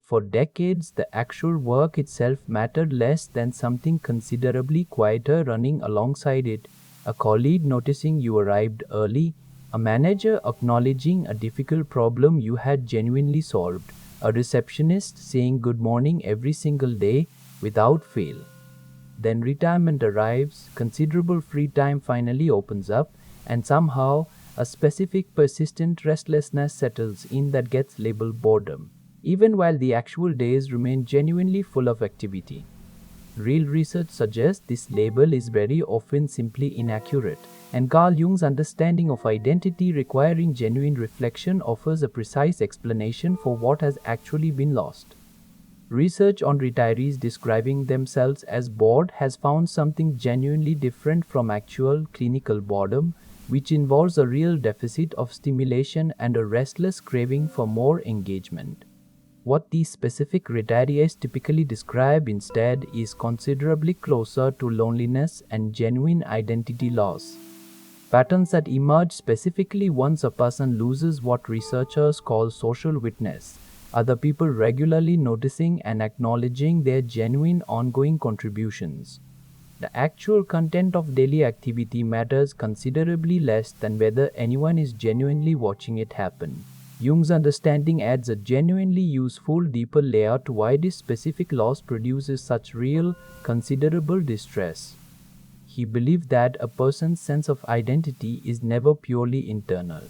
For decades, the actual work itself mattered less than something considerably quieter running alongside it. A colleague noticing you arrived early, a manager acknowledging a difficult problem you had genuinely solved, a receptionist saying good morning every single day without fail. Then retirement arrives, considerable free time finally opens up, and somehow a specific persistent restlessness settles in that gets labeled boredom, even while the actual days remain genuinely full of activity. Real research suggests this label is very often simply inaccurate, and Carl Jung's understanding of identity requiring genuine reflection offers a precise explanation for what has actually been lost. Research on retirees describing themselves as bored has found something genuinely different from actual clinical boredom, which involves a real deficit of stimulation and a restless craving for more engagement. What these specific retirees typically describe instead is considerably closer to loneliness and genuine identity loss. Patterns that emerge specifically once a person loses what researchers call social witness, other people regularly noticing and acknowledging their genuine ongoing contributions. The actual content of daily activity matters considerably less than whether anyone is genuinely watching it happen. Jung's understanding adds a genuinely useful, deeper layer to why this specific loss produces such real, considerable distress. He believed that a person's sense of identity is never purely internal.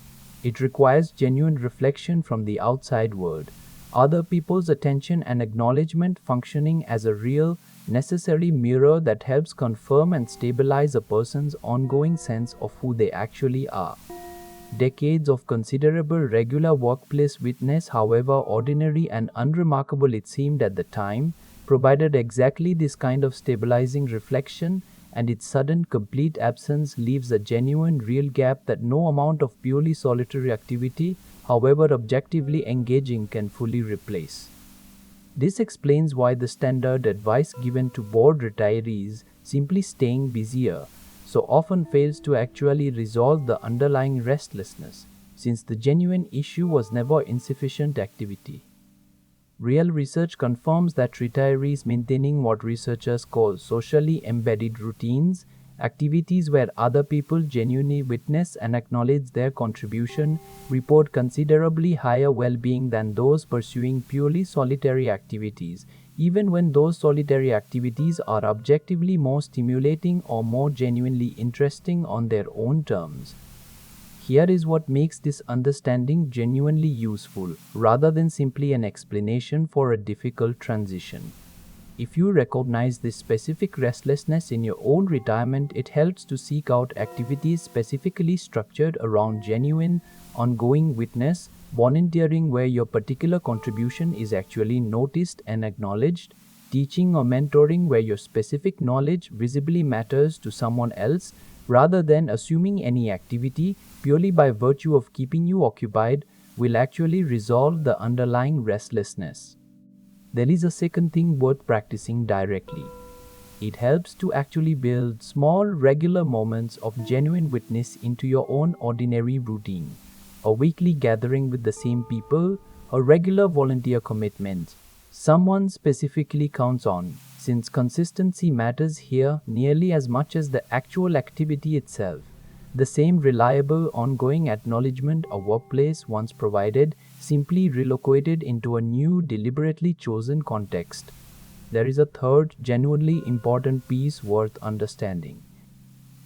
It requires genuine reflection from the outside world, other people's attention and acknowledgement functioning as a real, necessary mirror that helps confirm and stabilize a person's ongoing sense of who they actually are. Decades of considerable regular workplace witness, however ordinary and unremarkable it seemed at the time, provided exactly this kind of stabilizing reflection, and its sudden complete absence leaves a genuine real gap that no amount of purely solitary activity, however objectively engaging, can fully replace. This explains why the standard advice given to bored retirees, simply staying busier, so often fails to actually resolve the underlying restlessness, since the genuine issue was never insufficient activity. Real research confirms that retirees maintaining what researchers call socially embedded routines, activities where other people genuinely witness and acknowledge their contribution, report considerably higher well-being than those pursuing purely solitary activities, even when those solitary activities are objectively more stimulating or more genuinely interesting on their own terms. Here is what makes this understanding genuinely useful, rather than simply an explanation for a difficult transition. If you recognize this specific restlessness in your own retirement, it helps to seek out activities specifically structured around genuine, ongoing witness, volunteering where your particular contribution is actually noticed and acknowledged, teaching or mentoring where your specific knowledge visibly matters to someone else, rather than assuming any activity, purely by virtue of keeping you occupied, will actually resolve the underlying restlessness. There is a second thing worth practicing directly. It helps to actually build small, regular moments of genuine witness into your own ordinary routine. A weekly gathering with the same people, a regular volunteer commitment, someone specifically counts on, since consistency matters here nearly as much as the actual activity itself. The same reliable, ongoing acknowledgement a workplace once provided, simply relocated into a new, deliberately chosen context. There is a third, genuinely important piece worth understanding.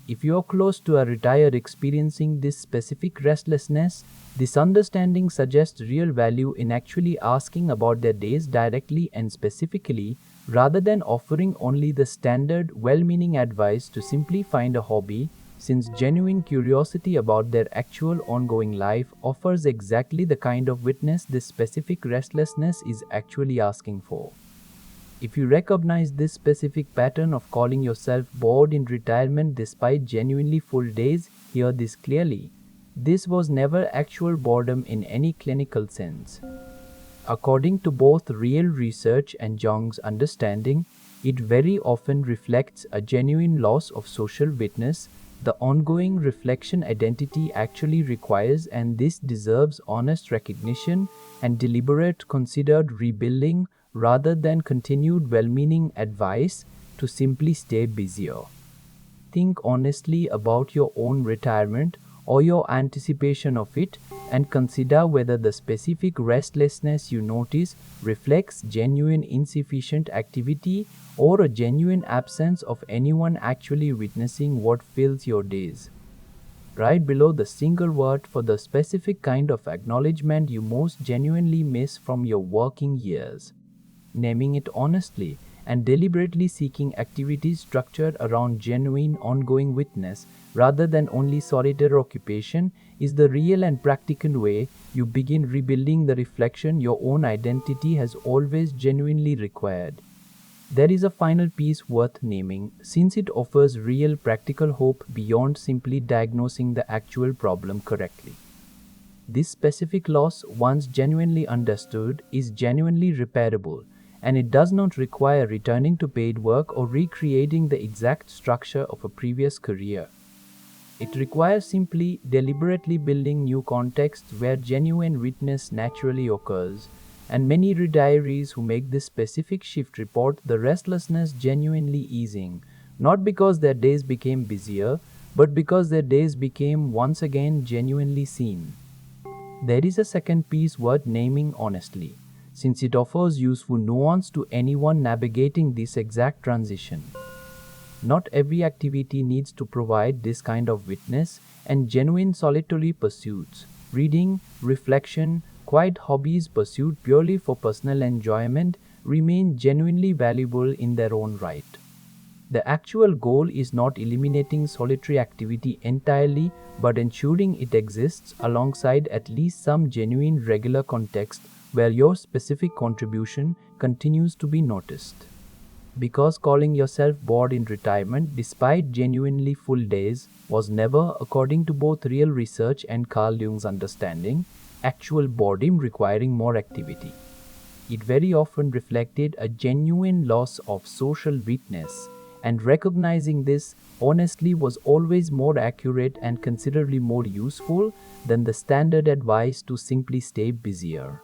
If you are close to a retired experiencing this specific restlessness, this understanding suggests real value in actually asking about their days directly and specifically, rather than offering only the standard, well-meaning advice to simply find a hobby, since genuine curiosity about their actual ongoing life offers exactly the kind of witness this specific restlessness is actually asking for. If you recognize this specific pattern of calling yourself bored in retirement despite genuinely full days, hear this clearly. This was never actual boredom in any clinical sense. According to both real research and Jung's understanding, it very often reflects a genuine loss of social witness, The ongoing reflection identity actually requires, and this deserves honest recognition and deliberate considered rebuilding rather than continued well-meaning advice to simply stay busier. Think honestly about your own retirement or your anticipation of it, and consider whether the specific restlessness you notice reflects genuine insufficient activity or a genuine absence of anyone actually witnessing what fills your days. Right below the single word for the specific kind of acknowledgement you most genuinely miss from your working years. Naming it honestly and deliberately seeking activities structured around genuine ongoing witness rather than only solitary occupation is the real and practical way you begin rebuilding the reflection your own identity has always genuinely required. There is a final piece worth naming, since it offers real practical hope beyond simply diagnosing the actual problem correctly. This specific loss, once genuinely understood, is genuinely repairable, and it does not require returning to paid work or recreating the exact structure of a previous career. It requires simply deliberately building new contexts where genuine witness naturally occurs, and many retirees who make this specific shift report the restlessness genuinely easing, not because their days became busier, but because their days became once again genuinely seen. There is a second piece worth naming honestly, since it offers useful nuance to anyone navigating this exact transition. Not every activity needs to provide this kind of witness, and genuine solitary pursuits, reading, reflection, quiet hobbies pursued purely for personal enjoyment, remain genuinely valuable in their own right. The actual goal is not eliminating solitary activity entirely, but ensuring it exists alongside at least some genuine regular context where your specific contribution continues to be noticed. Because calling yourself bored in retirement despite genuinely full days was never, according to both real research and Carl Jung's understanding, actual boredom requiring more activity. It very often reflected a genuine loss of social witness, and recognizing this honestly was always more accurate and considerably more useful than the standard advice to simply stay busier.